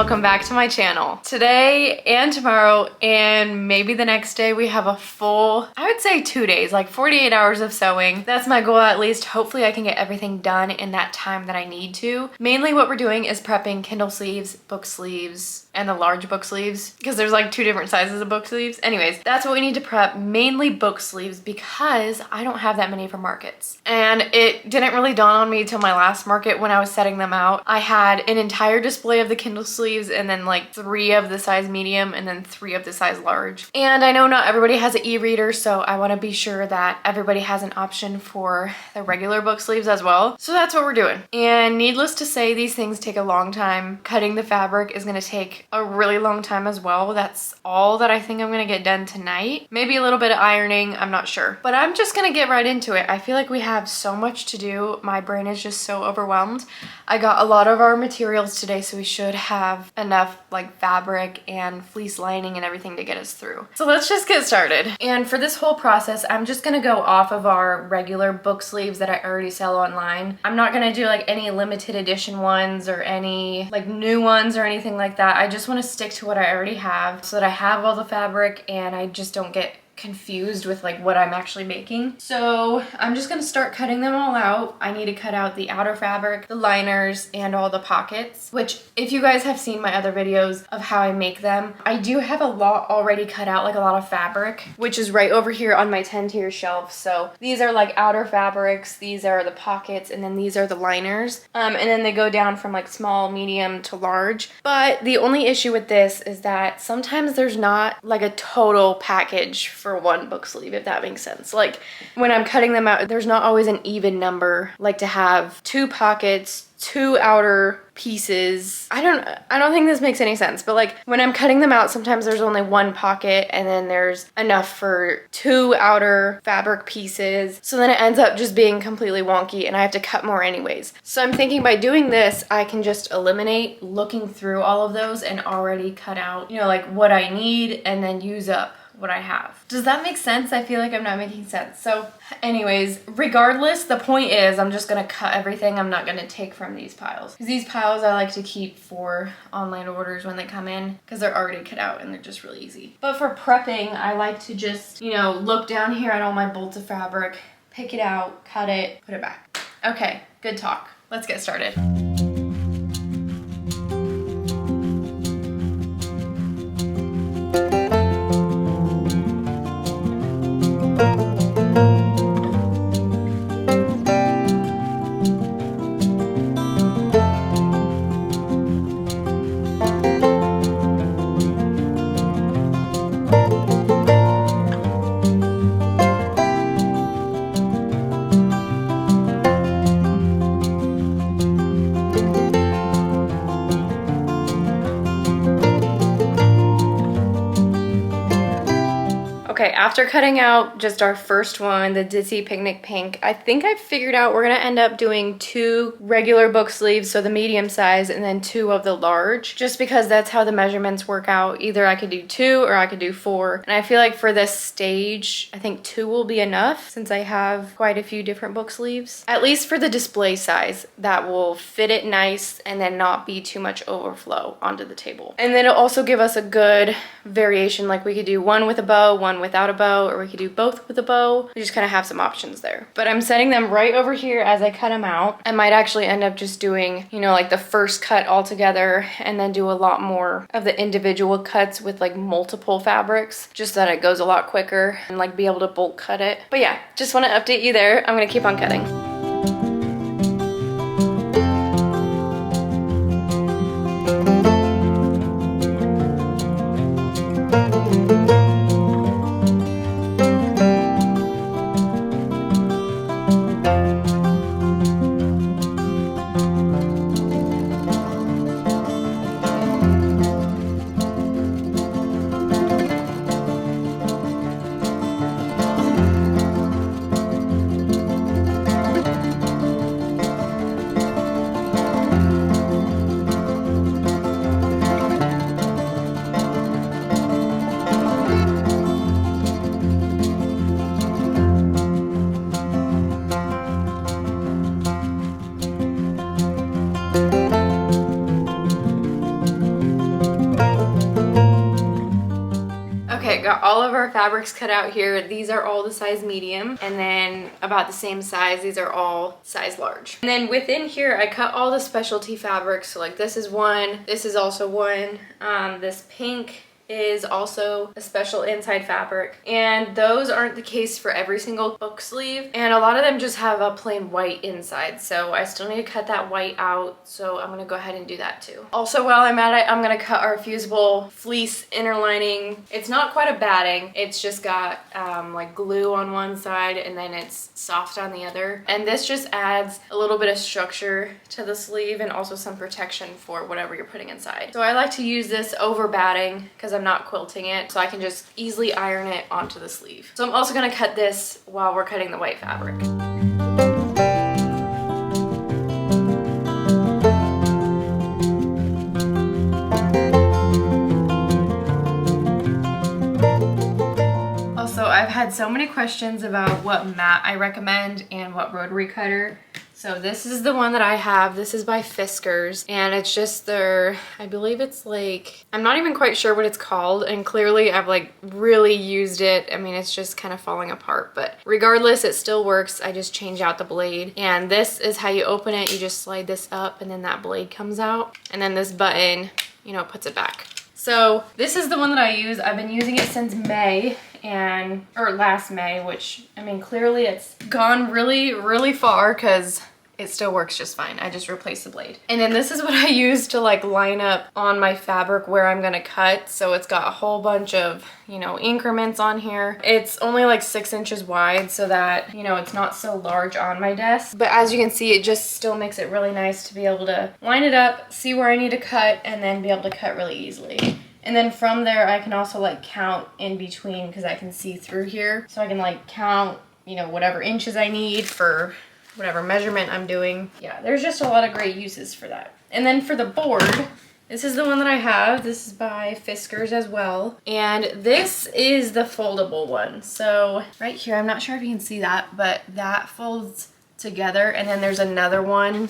welcome back to my channel. Today and tomorrow and maybe the next day we have a full, I would say 2 days, like 48 hours of sewing. That's my goal at least. Hopefully I can get everything done in that time that I need to. Mainly what we're doing is prepping Kindle sleeves, book sleeves, and the large book sleeves because there's like 2 different sizes of book sleeves. Anyways, that's what we need to prep, mainly book sleeves because I don't have that many for markets. And it didn't really dawn on me till my last market when I was setting them out. I had an entire display of the Kindle sleeves and then like 3 of the size medium and then 3 of the size large. And I know not everybody has an e-reader, so I want to be sure that everybody has an option for the regular book sleeves as well. So that's what we're doing. And needless to say, these things take a long time. Cutting the fabric is going to take a really long time as well. That's all that I think I'm going to get done tonight. Maybe a little bit of ironing, I'm not sure. But I'm just going to get right into it. I feel like we have so much to do. My brain is just so overwhelmed. I got a lot of our materials today, so we should have enough like fabric and fleece lining and everything to get us through. So let's just get started. And for this whole process, I'm just going to go off of our regular book sleeves that I already sell online. I'm not going to do like any limited edition ones or any like new ones or anything like that. I just want to stick to what I already have so that I have all the fabric and I just don't get confused with like what I'm actually making. So I'm just gonna start cutting them all out. I need to cut out the outer fabric, the liners, and all the pockets, which if you guys have seen my other videos of how I make them, I do have a lot already cut out, like a lot of fabric, which is right over here on my 10-tier shelf. So these are like outer fabrics, these are the pockets, and then these are the liners. And then they go down from like small, medium to large. But the only issue with this is that sometimes there's not like a total package for one book sleeve, if that makes sense. Like when I'm cutting them out, there's not always an even number, like to have 2 pockets, 2 outer pieces. I don't think this makes any sense, but like when I'm cutting them out, sometimes there's only 1 pocket and then there's enough for 2 outer fabric pieces. So then it ends up just being completely wonky and I have to cut more anyways. So I'm thinking by doing this, I can just eliminate looking through all of those and already cut out, you know, like what I need and then use up what I have. Does that make sense? I feel like I'm not making sense. So anyways, regardless, the point is I'm just gonna cut everything. I'm not gonna take from these piles because these piles I like to keep for online orders when they come in because they're already cut out and they're just really easy. But for prepping, I like to just, you know, look down here at all my bolts of fabric, pick it out, cut it, put it back. Okay, good talk. Let's get started. Okay, after cutting out just our first one, the Dizzy Picnic Pink, I think I've figured out we're gonna end up doing 2 regular book sleeves, so the medium size, and then 2 of the large, just because that's how the measurements work out. Either I could do 2 or I could do 4. And I feel like for this stage, I think 2 will be enough since I have quite a few different book sleeves. At least for the display size, that will fit it nice and then not be too much overflow onto the table. And then it'll also give us a good variation, like we could do 1 with a bow, 1 without a bow, or we could do both with a bow. We just kind of have some options there. But I'm setting them right over here as I cut them out. I might actually end up just doing, you know, like the first cut all together and then do a lot more of the individual cuts with like multiple fabrics, just that it goes a lot quicker and like be able to bulk cut it. But yeah, just want to update you there. I'm gonna keep on cutting. got all of our fabrics cut out here. These are all the size medium, and then about the same size, these are all size large. And then within here, I cut all the specialty fabrics. So like this is one, this is also one, this pink is also a special inside fabric, and those aren't the case for every single book sleeve, and a lot of them just have a plain white inside, so I still need to cut that white out, so I'm gonna go ahead and do that too. Also, while I'm at it, I'm gonna cut our fusible fleece inner lining. It's not quite a batting, it's just got like glue on one side and then it's soft on the other, and this just adds a little bit of structure to the sleeve and also some protection for whatever you're putting inside. So I like to use this over batting because I'm not quilting it, so I can just easily iron it onto the sleeve. So I'm also gonna cut this while we're cutting the white fabric. Also, I've had so many questions about what mat I recommend and what rotary cutter. So this is the one that I have. This is by Fiskars, and it's just their, I believe it's like, I'm not even quite sure what it's called, and clearly I've like really used it. I mean, it's just kind of falling apart, but regardless, it still works. I just change out the blade, and this is how you open it. You just slide this up and then that blade comes out, and then this button, you know, puts it back. So this is the one that I use. I've been using it since May, or last May, which, I mean, clearly it's gone really, really far because it still works just fine. I just replaced the blade. And then this is what I use to like line up on my fabric where I'm gonna cut. So it's got a whole bunch of, you know, increments on here. It's only like 6 inches wide so that, you know, it's not so large on my desk. But as you can see, it just still makes it really nice to be able to line it up, see where I need to cut, and then be able to cut really easily. And then from there, I can also like count in between because I can see through here. So I can like count, you know, whatever inches I need for whatever measurement I'm doing. Yeah, there's just a lot of great uses for that. And then for the board, this is the one that I have. This is by Fiskars as well. And this is the foldable one. So right here, I'm not sure if you can see that, but that folds together. And then there's another one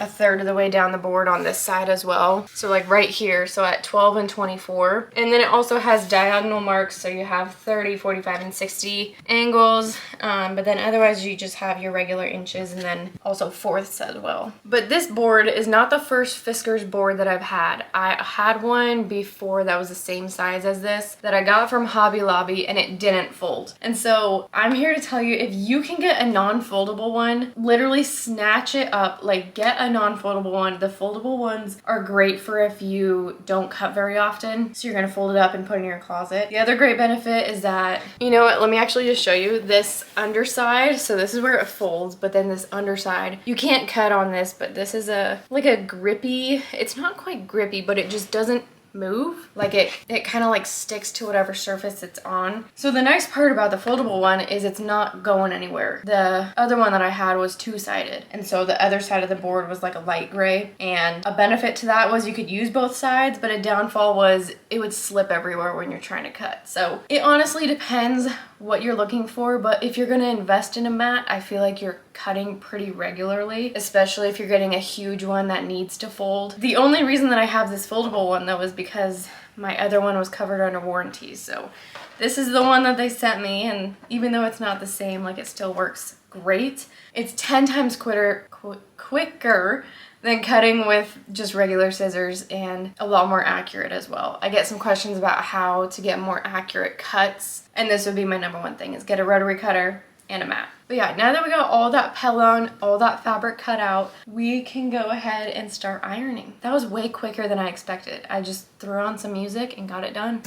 a third of the way down the board on this side as well. So like right here, so at 12 and 24. And then it also has diagonal marks, so you have 30, 45, and 60 angles. But then otherwise you just have your regular inches and then also fourths as well. But this board is not the first Fiskars board that I've had. I had one before that was the same size as this that I got from Hobby Lobby, and it didn't fold. And so I'm here to tell you, if you can get a non-foldable one, literally snatch it up. Like, get a non-foldable one. The foldable ones are great for if you don't cut very often, so you're gonna fold it up and put it in your closet. The other great benefit is that, you know what, let me actually just show you this underside. So this is where it folds, but then this underside, you can't cut on this, but this is like a grippy, it's not quite grippy, but it just doesn't move. Like it kind of like sticks to whatever surface it's on. So the nice part about the foldable one is it's not going anywhere. The other one that I had was two-sided, and so the other side of the board was like a light gray, and a benefit to that was you could use both sides, but a downfall was it would slip everywhere when you're trying to cut. So it honestly depends what you're looking for, but if you're gonna invest in a mat, I feel like you're cutting pretty regularly, especially if you're getting a huge one that needs to fold. The only reason that I have this foldable one though is because my other one was covered under warranty. So this is the one that they sent me, and even though it's not the same, like, it still works great. It's 10 times quicker than cutting with just regular scissors, and a lot more accurate as well. I get some questions about how to get more accurate cuts, and this would be my number one thing, is get a rotary cutter and a mat. But yeah, now that we got all that pellon, all that fabric cut out, we can go ahead and start ironing. That was way quicker than I expected. I just threw on some music and got it done.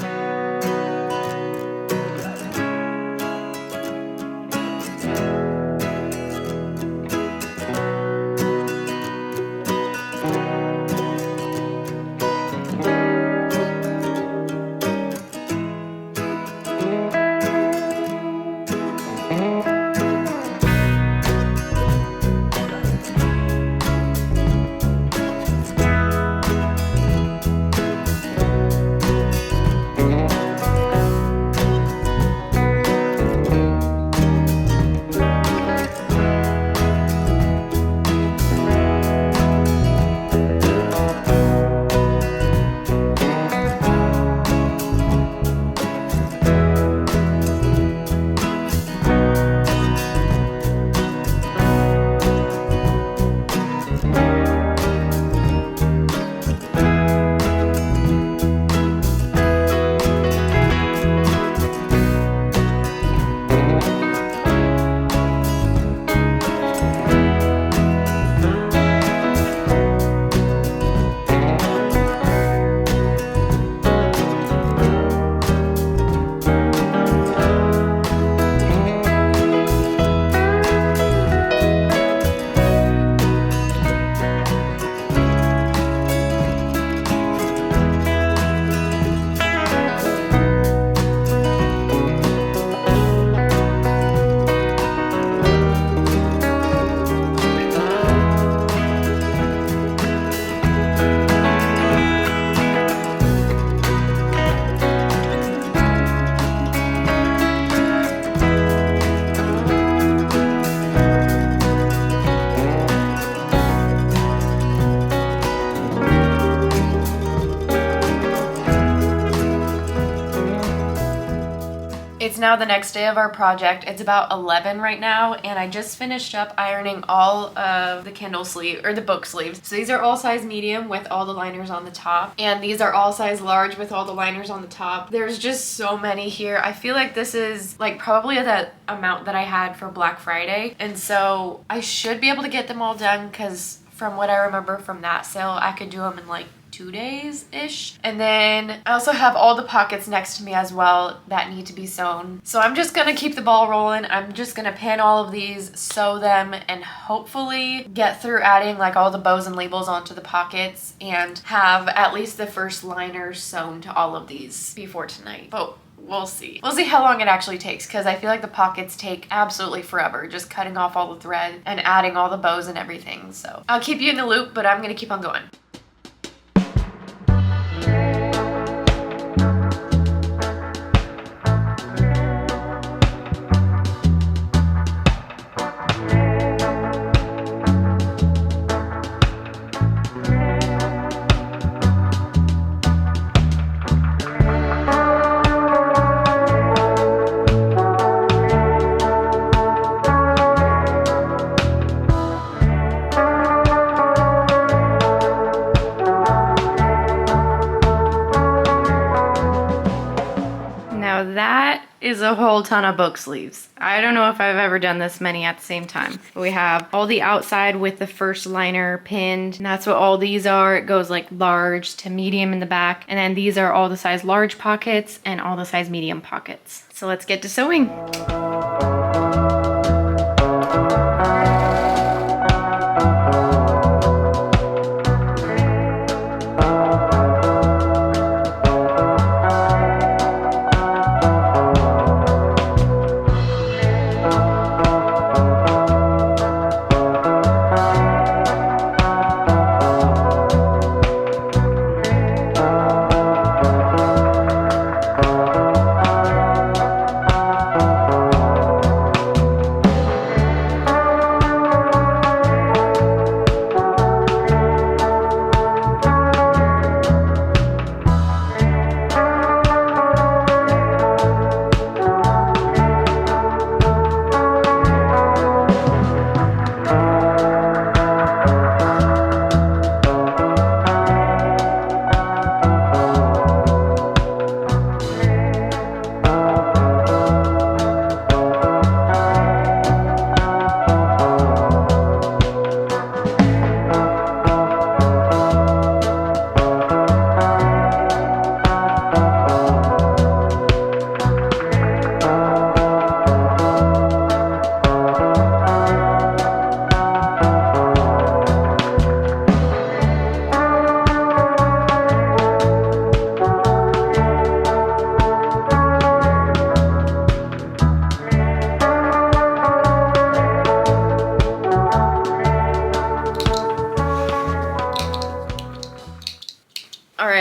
now the next day of our project. It's about 11 right now, and I just finished up ironing all of the Kindle sleeve or the book sleeves. So these are all size medium with all the liners on the top, and these are all size large with all the liners on the top. There's just so many here. I feel like this is like probably the amount that I had for Black Friday, and so I should be able to get them all done because from what I remember from that sale, I could do them in like 2 days-ish. And then I also have all the pockets next to me as well that need to be sewn. So I'm just gonna keep the ball rolling. I'm just gonna pin all of these, sew them, and hopefully get through adding like all the bows and labels onto the pockets and have at least the first liners sewn to all of these before tonight. But we'll see. We'll see how long it actually takes, because I feel like the pockets take absolutely forever, just cutting off all the thread and adding all the bows and everything. So I'll keep you in the loop, but I'm gonna keep on going. That is a whole ton of book sleeves. I don't know if I've ever done this many at the same time. We have all the outside with the first liner pinned, and that's what all these are. It goes like large to medium in the back, and then these are all the size large pockets and all the size medium pockets. So let's get to sewing.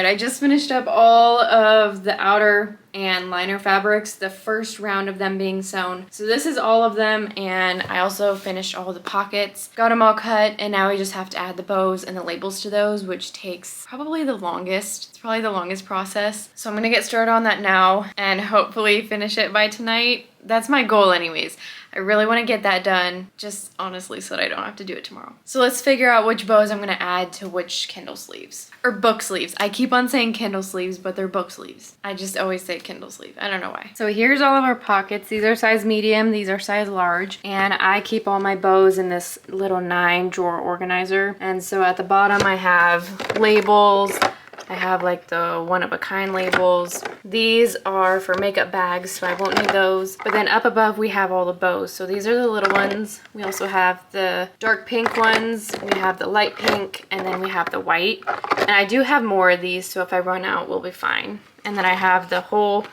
I just finished up all of the outer and liner fabrics, the first round of them being sewn. So this is all of them, and I also finished all the pockets, got them all cut, and now we just have to add the bows and the labels to those, which takes probably the longest. It's probably the longest process. So I'm gonna get started on that now and hopefully finish it by tonight. That's my goal anyways. I really want to get that done, just honestly so that I don't have to do it tomorrow. So let's figure out which bows I'm going to add to which Kindle sleeves. Or book sleeves. I keep on saying Kindle sleeves, but they're book sleeves. I just always say Kindle sleeve. I don't know why. So here's all of our pockets. These are size medium, these are size large. And I keep all my bows in this little 9-drawer organizer. And so at the bottom I have labels. I have like the one-of-a-kind labels. These are for makeup bags, so I won't need those. But then up above we have all the bows. So these are the little ones. We also have the dark pink ones. We have the light pink, and then we have the white. And I do have more of these, so if I run out, we'll be fine. And then I have the whole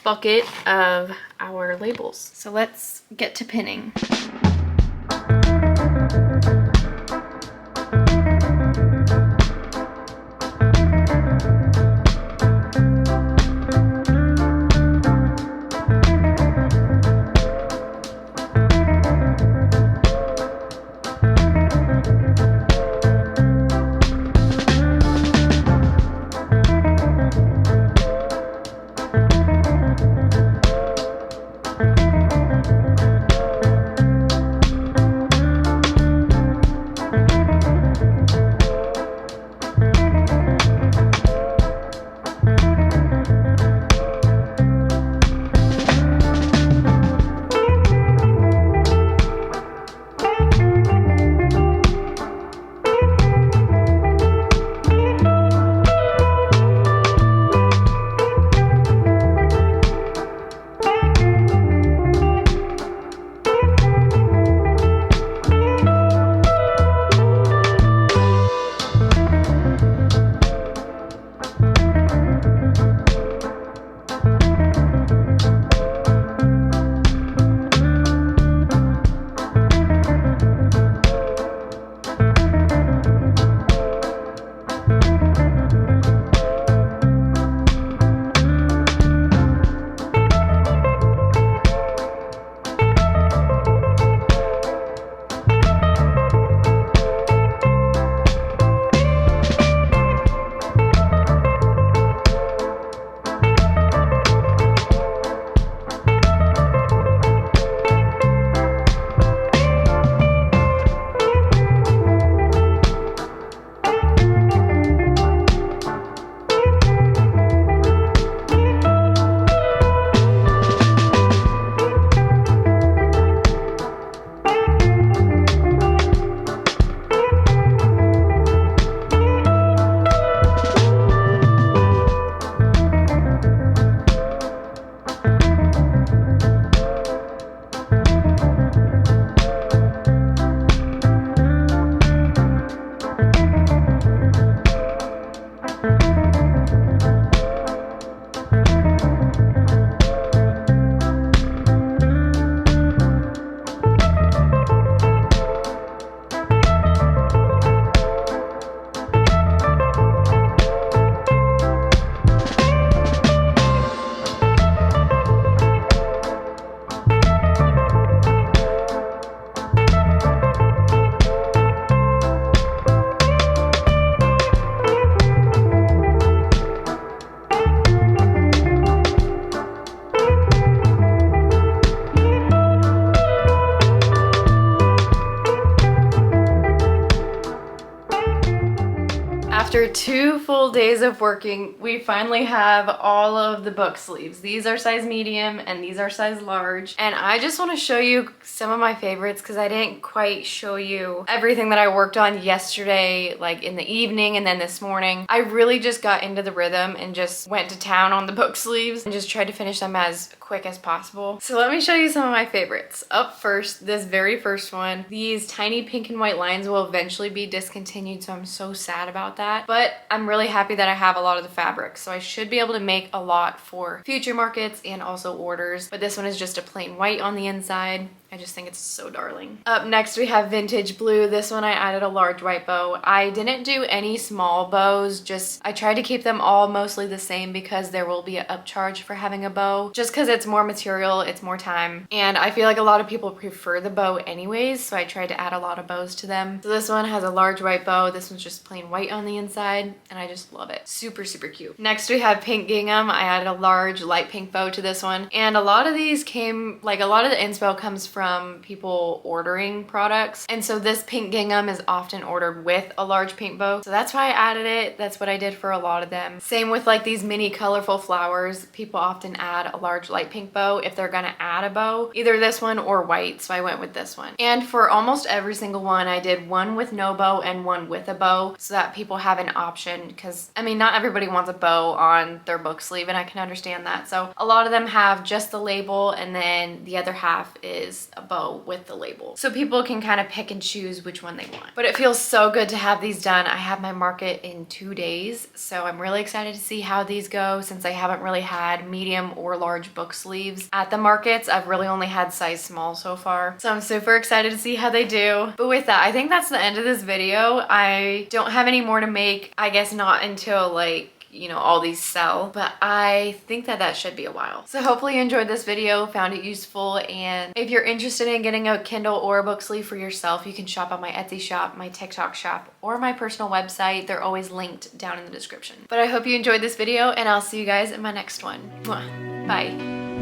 bucket of our labels. So let's get to pinning. After 2 full days of working, we finally have all of the book sleeves. These are size medium and these are size large. And I just want to show you some of my favorites because I didn't quite show you everything that I worked on yesterday, like in the evening and then this morning. I really just got into the rhythm and just went to town on the book sleeves and just tried to finish them as quick as possible. So let me show you some of my favorites. Up first, this very first one. These tiny pink and white lines will eventually be discontinued, so I'm so sad about that. But I'm really happy that I have a lot of the fabrics, so I should be able to make a lot for future markets and also orders. But this one is just a plain white on the inside. I just think it's so darling. Up next we have vintage blue. This one I added a large white bow. I didn't do any small bows, just I tried to keep them all mostly the same because there will be an upcharge for having a bow, just because it's more material, it's more time, and I feel like a lot of people prefer the bow anyways, so I tried to add a lot of bows to them. So this one has a large white bow. This one's just plain white on the inside, and I just love it. Super, super cute. Next we have pink gingham. I added a large light pink bow to this one, and a lot of these came, like a lot of the inspo comes from people ordering products, and so this pink gingham is often ordered with a large pink bow, so that's why I added it. That's what I did for a lot of them. Same with like these mini colorful flowers. People often add a large light pink bow if they're gonna add a bow, either this one or white, so I went with this one. And for almost every single one I did one with no bow and one with a bow so that people have an option, because I mean not everybody wants a bow on their book sleeve, and I can understand that. So a lot of them have just the label and then the other half is a bow with the label, so people can kind of pick and choose which one they want. But it feels so good to have these done. I have my market in 2 days, so I'm really excited to see how these go since I haven't really had medium or large book sleeves at the markets. I've really only had size small so far, so I'm super excited to see how they do. But with that, I think that's the end of this video. I don't have any more to make, I guess not until like, you know, all these sell, but I think that that should be a while. So hopefully you enjoyed this video, found it useful, and if you're interested in getting a Kindle or a book sleeve for yourself, you can shop on my Etsy shop, my TikTok shop, or my personal website. They're always linked down in the description. But I hope you enjoyed this video, and I'll see you guys in my next one. Mwah. Bye.